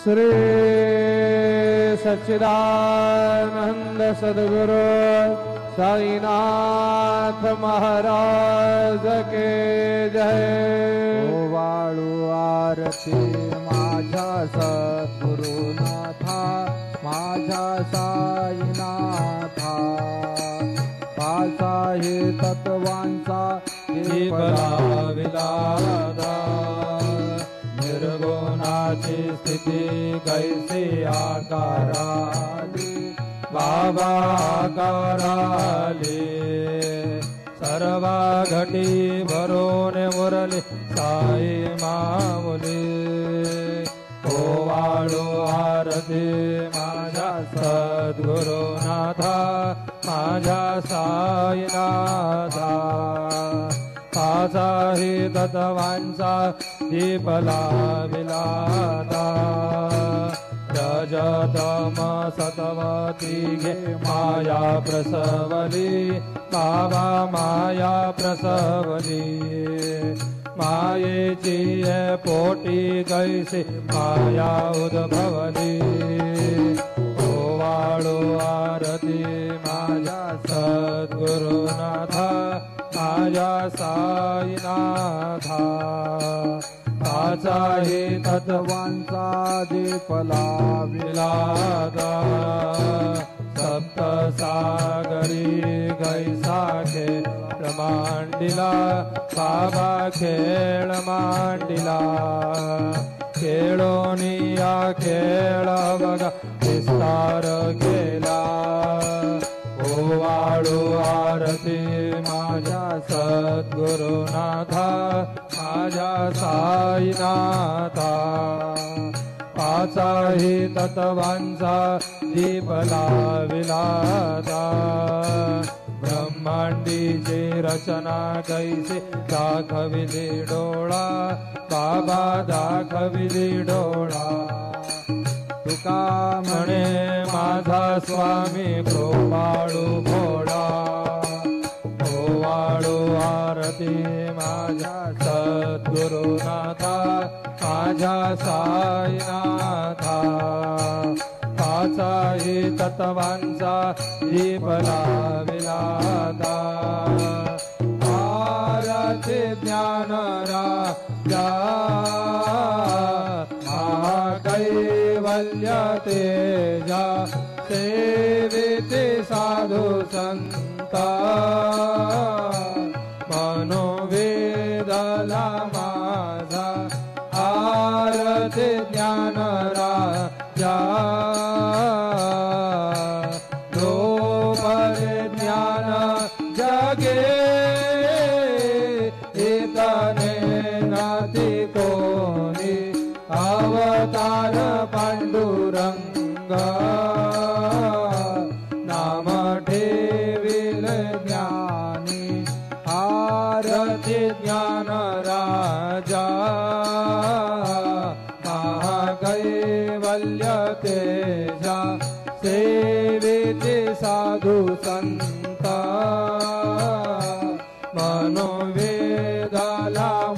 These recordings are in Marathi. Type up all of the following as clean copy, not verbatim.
श्री सच्चिदानंद सद्गुरु साईनाथ महाराज के जय। ओवाळू आरती माझ्या सद्गुरुनाथा, माझ्या साईनाथा, पासा हे तत्वांचा विलादा, निर्गुणाची स्थिती कैसी आकाराली, बाबा आकाराली, सर्व घटी भरून मुरली साई मामुली। ओवाळू आरती माझ्या सद्गुरुनाथा, माझ्या साईनाथा, पाचा ही तत्वांचा दीप लाविलाता, रजतम सतवती घे माया प्रसवली, बाबा माया प्रसवली, मायेची पोटी कैसी माया उद्भवली। ओवाळू आरती माझ्या सद्गुरुनाथा, माझ्या साईनाथा, पाचा हे तत्वांचा दीप लाविलादा, सप्त सागरी कैसा खेळ मांडिला, बाबा खेळ मांडिला, खेळोनिया खेळ बघा विस्तार केला। ओवाळू आरती माझ्या सद्गुरुनाथा, माझ्या साईनाथा, पाचा ही तत्वांचा दीप लाविलादा, ब्रह्मांडीची रचना कैसी दाखविली डोळा, बाबा दाखविली डोळा। तुका म्हणे माझा स्वामी कृपाळू भोळा। ओवाळू आरती माझ्या सद्गुरुनाथा, माझ्या साईनाथा, पाचा ही तत्वांचा दीप लाविलादा, आरती ज्ञान राजा कैवल्य तेजा, सेविते साधु संता, मनोवेदला माझा आरती ज्ञान राजा, जो परिज्ञान जगे इतने नाती कोणी, अवतार पांडुरंग नाम ठेविल ज्ञानी, आरती ज्ञान राजा महाकैवल्य तेजा, सेविते साधु संता, मनोवेदाला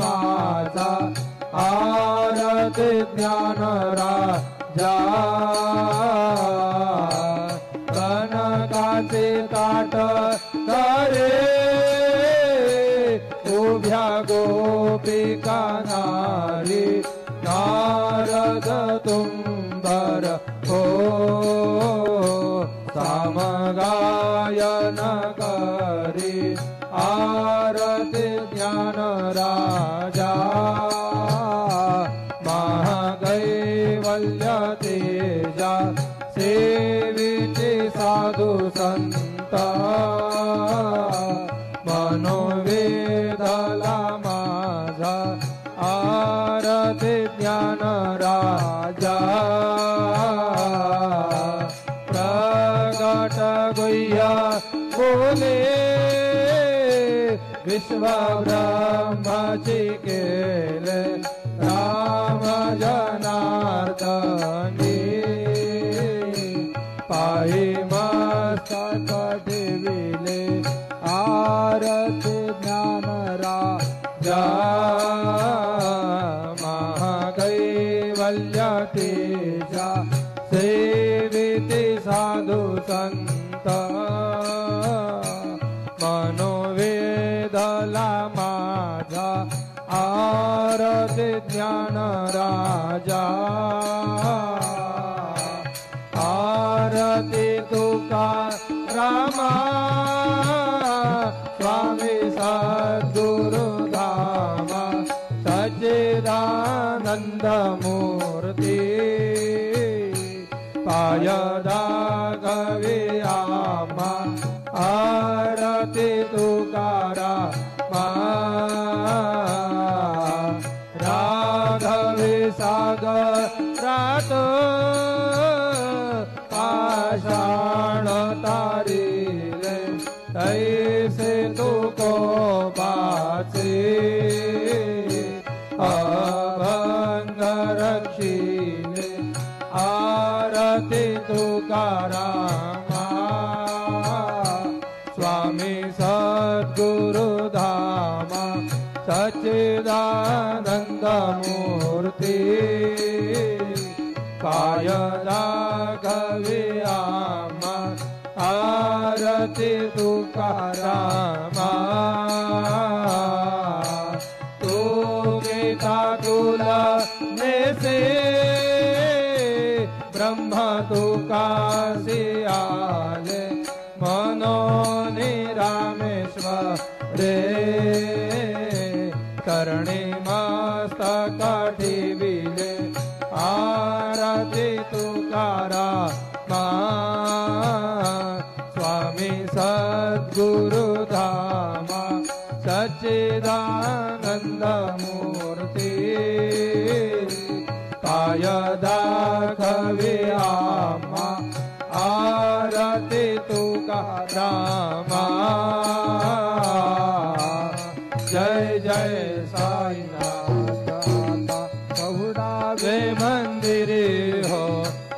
माझा आरती ज्ञान राजा, कनकाचे ताट करे उभ्या गोपिका नारी, नारद तुंबर हो सामगायन करी, आरती ज्ञान राजा महाकैवल्य तेजा, सेविते साधु संता, मनोवेदला माझा आरती ज्ञान राजा। प्रगट गुह्य बोले विश्व ब्रह्माची केले, राम जनार्दनी, पायी मस्तक ठेविले, आरती ज्ञान राजा महाकैवल्य तेजा सेविते साधु संत मनोवेदला माझा आरती ज्ञान राजा आरती तुकारामा स्वामी सद्गुरु धामा सच्चिदानंद मूर्ती पायदा कवियामा आरती तुकारामा राघवे सागरात पाषाण तारिले तैसे तुको बाचे अभंग रक्षिले आरती तुकारामा स्वामी सद्गुरु धामा सच्चिदानंद मूर्ती कायदा कवियामा आरती तुकारामा तू गीता तुला नेसे ब्रह्म तुकासी आले मनोनी रामेश्वरे करणी मस्तक ठेविले आरती तुकारामा स्वामी सद्गुरु धामा सच्चिदानंद मूर्ती पायदा कवियामा आरती तुकारामा जय जय साईनाथ बहुड़ावे मंदिरे हो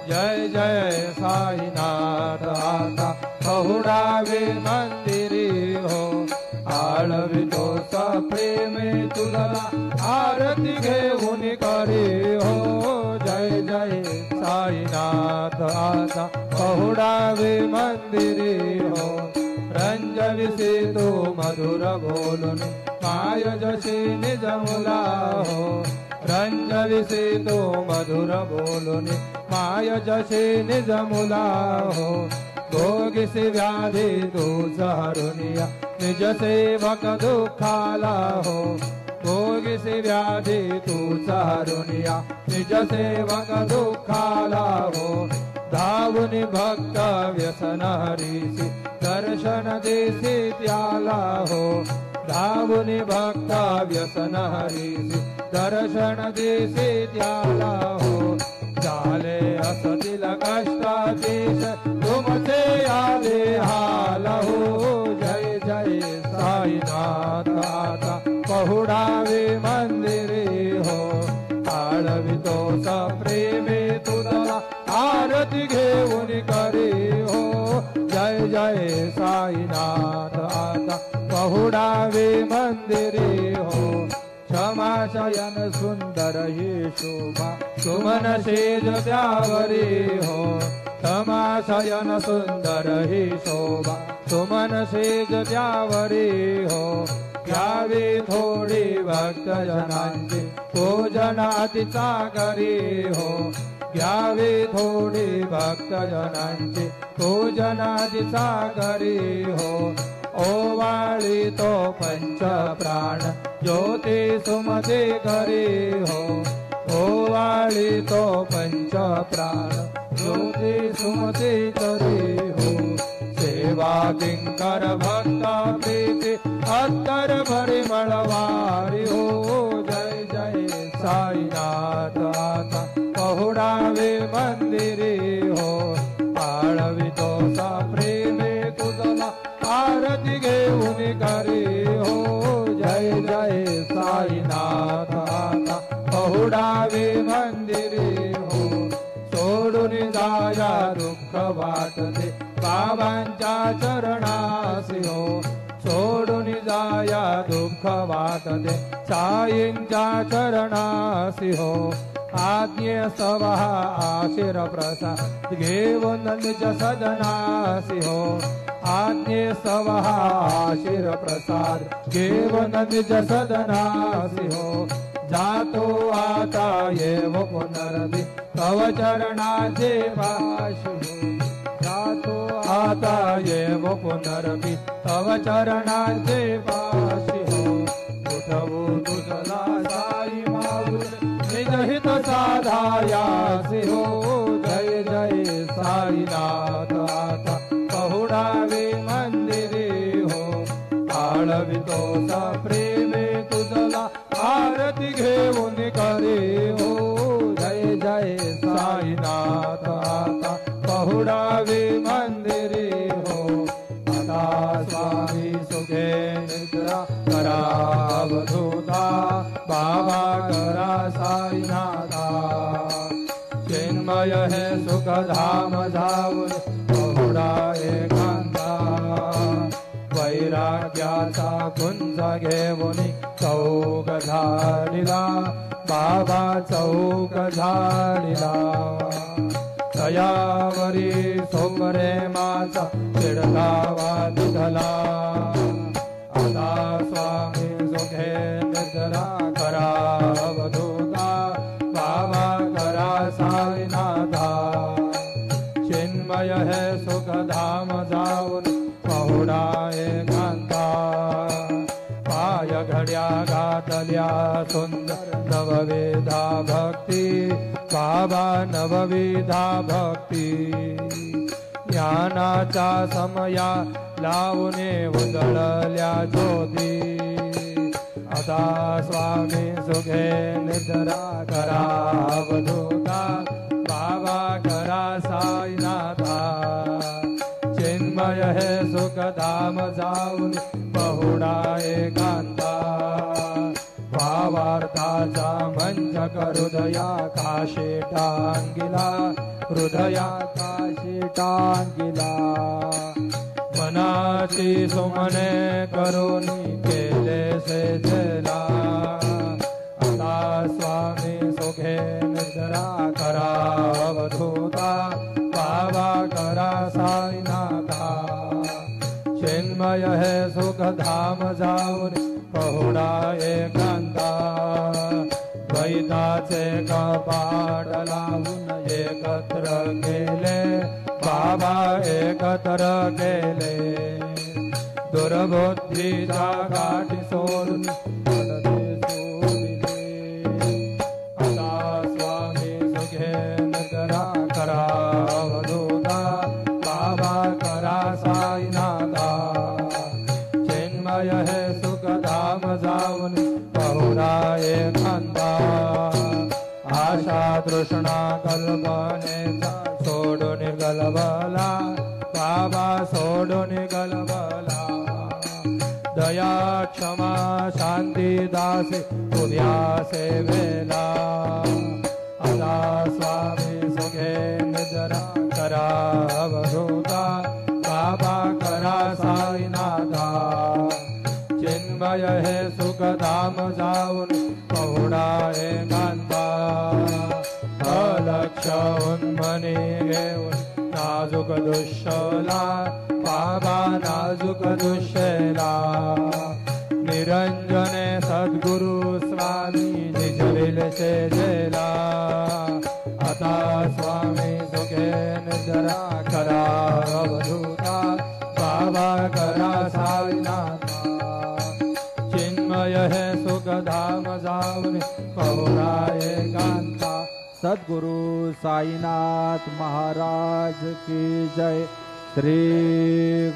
जय जय साईनाथ आता बहुड़ावे मंदिरे हो आळवी तो प्रेमे तुला आरती घेऊन करे हो जय जय साईनाथ आता बहुड़ावे मंदिरे हो रंजविसे तो मधुर बोलून माय जशी निज मुला हो रंजविसे तो मधुर बोलून माय जशी निज मुला हो भोगिसी व्याधी तू हरुनिया निज सेवक दुखाला हो भोगिसी व्याधी तू हरुनिया निज सेवक दुखाला हो धावुनि भक्त व्यसन हरीसी दर्शन देसी त्याला हो धावुनि भक्त व्यसन हरीसी दर्शन देसी त्याला हो झाले असतील कष्टाधीश तुमचे आले हाल हो जय जय साईनाथ आता बहुड़ावे मंदिरे हो आळवितो प्रेमे तुला आरती घेऊन करे हो जय जय साईनाथ आता बहुड़ावे मंदिरे हो क्षमा शयन सुंदर ही शोभा सुमन सेज त्यावरी हो क्षमा शयन सुंदर ही शोभा सुमन सेज त्यावरी हो घ्यावी थोडी भक्त जनांची पूजनातीचा करी हो घ्यावी थोडी भक्त जनांची पूजनातीचा करी हो ओवाळी तो पंच प्राण ज्योती सुमती करी हो ओवाळी तो पंच प्राण ज्योती सुमती करी हो सेवा किंकर भक्त प्रीति अत्तर परिमळवारी हो जय जय साईनाथ आता बहुड़ावे मंदिरे हो आळवितो प्रेमे तुझला आरती घेऊन करे हो जय जय साईनाथ आता बहुड़ावे मंदिरे हो सोडून जाया दुःख वाटते बाबांच्या चरणासी हो सोडून जाया दुःख वाटते साईंच्या चरणासी हो आज्ञे सवहा आशीर प्रसाद घेऊन निज सदनासी हो आज्ञे सवहा आशीर प्रसाद घेऊन निज सदनासी हो जातो आता येव पुनरभी तव चरणाचे पाशी हो जातो आता येव पुनरभी तव चरणाचे पाशी हो उठवू तुझला साई माऊल निज हित साधायासी हो जय जय साईनाथ आता पहुडावे मंदिरे हो आळवितो सा प्रेमे तुझला आरती घेऊन करे हो जय जय साईनाथ आता पहुडावे मंदिरे हो आता स्वामी सुखे निद्रा करा अवधूता बाबा करा साईनाथा चिन्मय है सुख धाम जाऊन पहुडा एकांता वैराग्याचा कुंज घेऊन चौक झाडिला बाबा चौक झाडिला तयावरी सोमरे माझा चिडकावा दिधला आता स्वामी सुखे निद्रा करा अवधूता बाबा करा साईनाथा चिन्मय है सुख धाम जाऊन पहुडा एकांता पाय घड्या घातल्या सुंदर नवविधा भक्ती बाबा नवविधा भक्ती ज्ञानाचा समया लावणे उजळल्या ज्योती आता स्वामी सुखे निद्रा करा अवधूता बाबा करा साईनाथा चिन्मय है सुख धाम जाऊन पहुडा एकांता भावार्थाचा मंचक हृदया काशी टांगिला हृदया काशी टांगिला मनाची सुमने करून केले से जला आता स्वामी सुखे निद्रा करा अवधूता बाबा करा साईनाथा चिन्मय है सुख धाम जाऊन पहुडा एकांता द्वैताचे कपाट लावून एकत्र केले बाबा एकत्र केले दुर्बुद्धीच्या गाठी सोडून आता स्वामी सुखे निद्रा करा अवधूता बाबा करा साईनाथा चिन्मय है सुख धाम जाऊन पहुडा एकांता आशा तृष्णा कल्पनेचा सोडून गलबला बाबा सोडून गलबला दया क्षमा शांती दासे उद्या सेवेला आता स्वामी सुखे निद्रा करा अवधूता बाबा करा साईनाथा चिन्मय है सुख धाम जाऊन पहुडा एकांता अलक्ष उन्मनी घेऊन नाजूक दुष्यला बाबा नाजूक दुष्यला निरंजने सद्गुरु स्वामी निजविल से जेला आता स्वामी सुखे निद्रा करा अवधूता बाबा करा साईनाथा चिन्मय है सुख धाम जाऊन पहुडा एकांता सद्गुरु साईनाथ महाराज की जय। श्री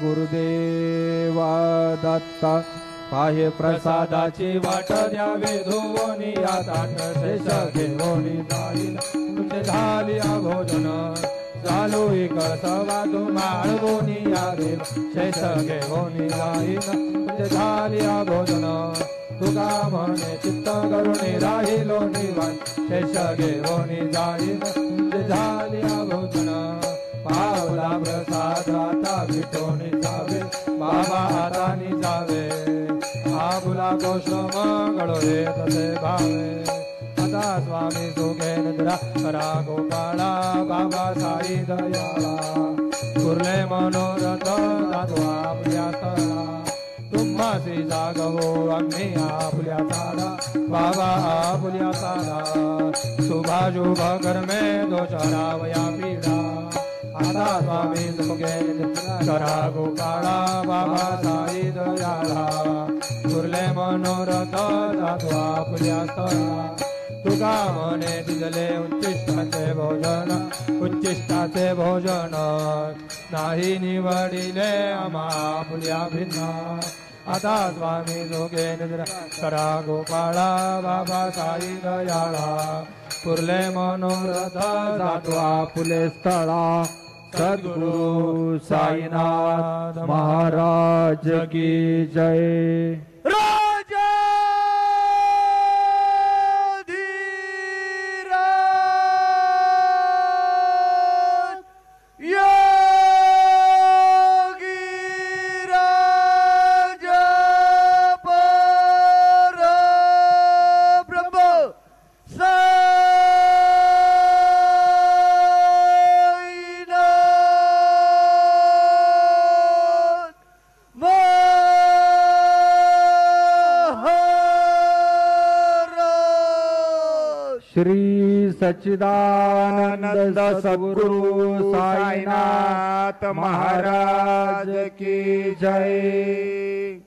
गुरुदेव दत्त पाहे प्रसादाची वाट द्यावे धुवोनी या ताट शेष घेऊनी जाईल तुमचे झाली भोजन चालू एक सवा माळवोनी या देव शेष घेऊनी जाईल तुमचे झाली भोजन तुका म्हणे चित्त करुणी राहिलो निवान शेष घेऊनी जाईल तुमचे झाली भोजन पावला प्रसाद आता विटोनी जावे बाबा हातानी जावे आबुला गोष्ट मंगळ रे तसे भावे आता स्वामी सुखेंद्र करा गोपाळा बाबा साई दयाळा कुर्ले मनोरथ दादू आपल्या स्थळा तुम्हासी जागवो आम्ही आपल्या साधा बाबा आपल्या साधा शुभाशुभ कर्मे दोषरावया पीडा आता स्वामी सुखेंद्र करा गोपाळा बाबा साई दयाळा कुर्ले मनोरथ दादू आपल्या स्थळा तुका मने दिले उच्चिष्टाचे भोजन नाही निवडिले आम्हा आपल्या भिन्न आता स्वामी जोगेंद्र करा गोपाळा बाबा साई दयाळा कुर्ले मनोरथ दादू आपले स्थळा सद्गुरु साईनाथ महाराज की जय. श्री सच्चिदानंद सद्गुरु साईनाथ महाराज की जय.